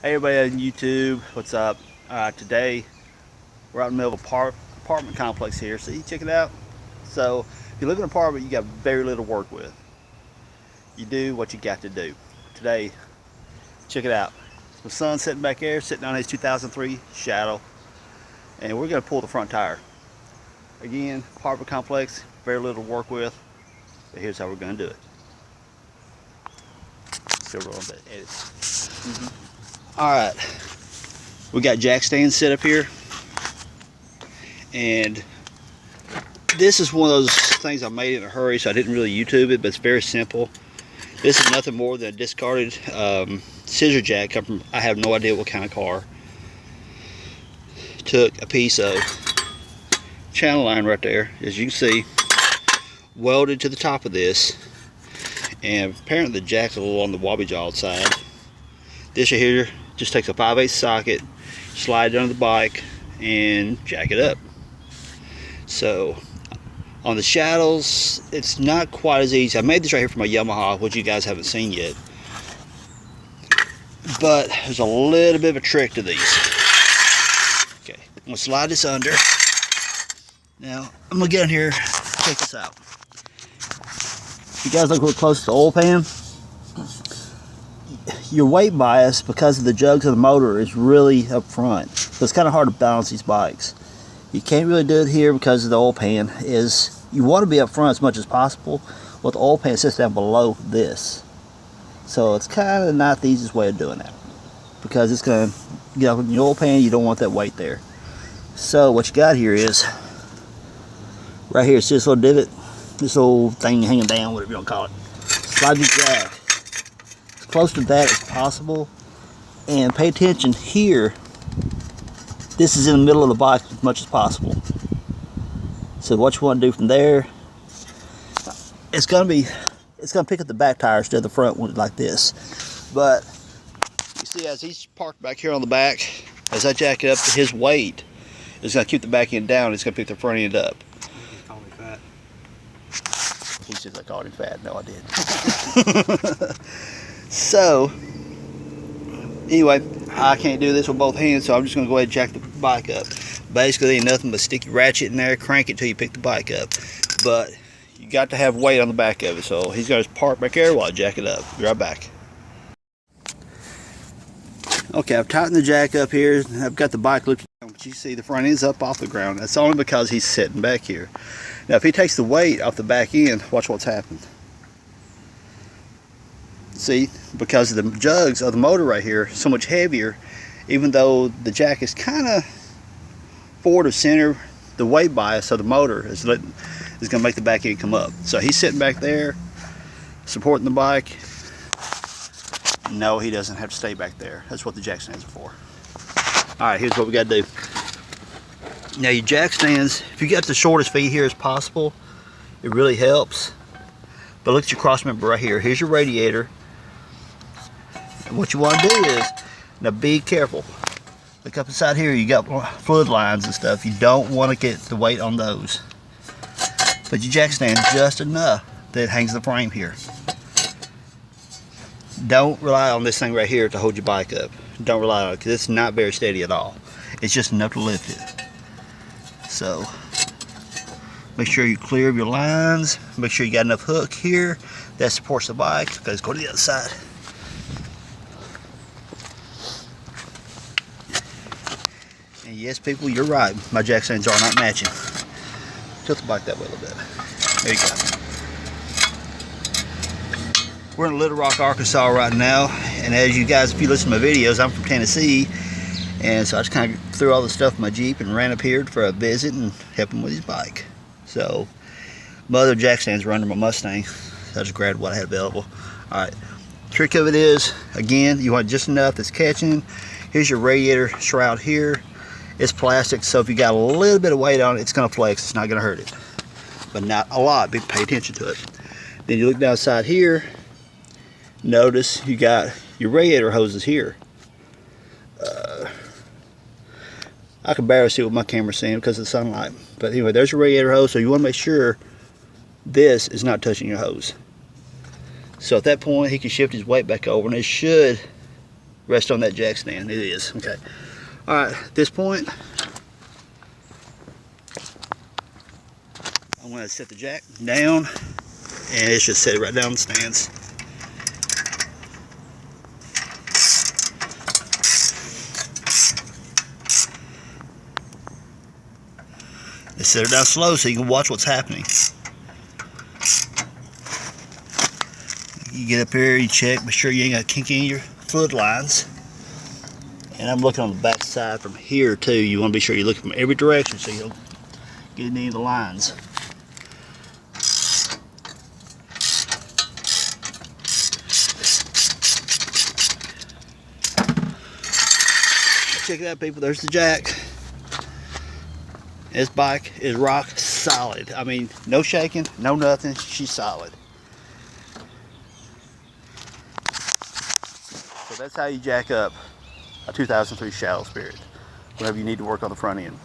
Hey everybody on YouTube, what's up? Today we're out in the middle of a apartment complex here. See, check it out. So if you live in an apartment, you got very little to work with. You do what you got to do. Today, check it out. My son's sitting back there, sitting on his 2003 Shadow, and we're gonna pull the front tire. Again, apartment complex, very little to work with, but here's how we're gonna do it. Still rolling that edit. All right, we got jack stands set up here, and this is one of those things I made in a hurry, so I didn't really YouTube it, but it's very simple. This is nothing more than a discarded scissor jack from I have no idea what kind of car. Took a piece of channel line right there, as you can see, welded to the top of this, and apparently the jack's a little on the wobbly jawed side. This right here just takes a 5/8 socket, slide it under the bike, and jack it up. So on the Shadows, it's not quite as easy. I made this right here from a Yamaha, which you guys haven't seen yet. But there's a little bit of a trick to these. Okay, I'm gonna slide this under. Now, I'm gonna get in here, check this out. If you guys look real close to the oil pan, your weight bias, because of the jugs of the motor, is really up front. So it's kind of hard to balance these bikes. You can't really do it here because of the oil pan. You want to be up front as much as possible. Well, the oil pan sits down below this. So it's kind of not the easiest way of doing that, because it's going to get up in the oil pan. You don't want that weight there. So what you got here is, right here, see this little divot? This little thing hanging down, whatever you want to call it. Slide your jack as close to that as possible, and pay attention here. This is in the middle of the bike as much as possible. So what you want to do from there, it's gonna pick up the back tire instead of the front one, like this. But you see, as he's parked back here on the back, as I jack it up, his weight is gonna keep the back end down. It's gonna pick the front end up. Call me fat. He says I called him fat. No, I didn't. So anyway, I can't do this with both hands, so I'm just gonna go ahead and jack the bike up. Basically, ain't nothing but stick your ratchet in there, crank it till you pick the bike up. But you got to have weight on the back of it, so he's gonna park back there while I jack it up. Be right back. Okay, I've tightened the jack up here. I've got the bike lifted down, but you see the front end's up off the ground. That's only because he's sitting back here. Now, if he takes the weight off the back end, watch what's happened. See, because of the jugs of the motor right here, so much heavier, even though the jack is kind of forward of center, the weight bias of the motor is going to make the back end come up. So he's sitting back there, supporting the bike. No, he doesn't have to stay back there. That's what the jack stands are for. All right, here's what we got to do. Now, your jack stands, if you got the shortest feet here as possible, it really helps. But look at your cross member right here. Here's your radiator. And what you want to do is, now be careful. Look up inside here, you got fluid lines and stuff. You don't want to get the weight on those. But your jack stand just enough that it hangs the frame here. Don't rely on this thing right here to hold your bike up. Don't rely on it, because it's not very steady at all. It's just enough to lift it. So make sure you're clear of your lines. Make sure you got enough hook here that supports the bike. Let's go to the other side. And yes, people, you're right. My jack stands are not matching. Tilt the bike that way a little bit. There you go. We're in Little Rock, Arkansas right now. And as you guys, if you listen to my videos, I'm from Tennessee. And so I just kind of threw all the stuff in my Jeep and ran up here for a visit and help him with his bike. So my other jack stands were under my Mustang. So I just grabbed what I had available. Alright, trick of it is, again, you want just enough that's catching. Here's your radiator shroud here. It's plastic, so if you got a little bit of weight on it, it's going to flex. It's not going to hurt it. But not a lot. Pay attention to it. Then you look down side here. Notice you got your radiator hoses here. I can barely see what my camera's seeing because of the sunlight. But anyway, there's your radiator hose, so you want to make sure this is not touching your hose. So at that point, he can shift his weight back over, and it should rest on that jack stand. It is. Okay. All right, at this point, I'm going to set the jack down, and it should set it right down the stands. Let's set it down slow so you can watch what's happening. You get up here, you check, make sure you ain't got kink in your foot lines. And I'm looking on the back side from here too. You want to be sure you're looking from every direction so you don't get any of the lines. Check it out, people. There's the jack. This bike is rock solid. I mean, no shaking, no nothing. She's solid. So that's how you jack up a 2003 Shadow Spirit whenever you need to work on the front end.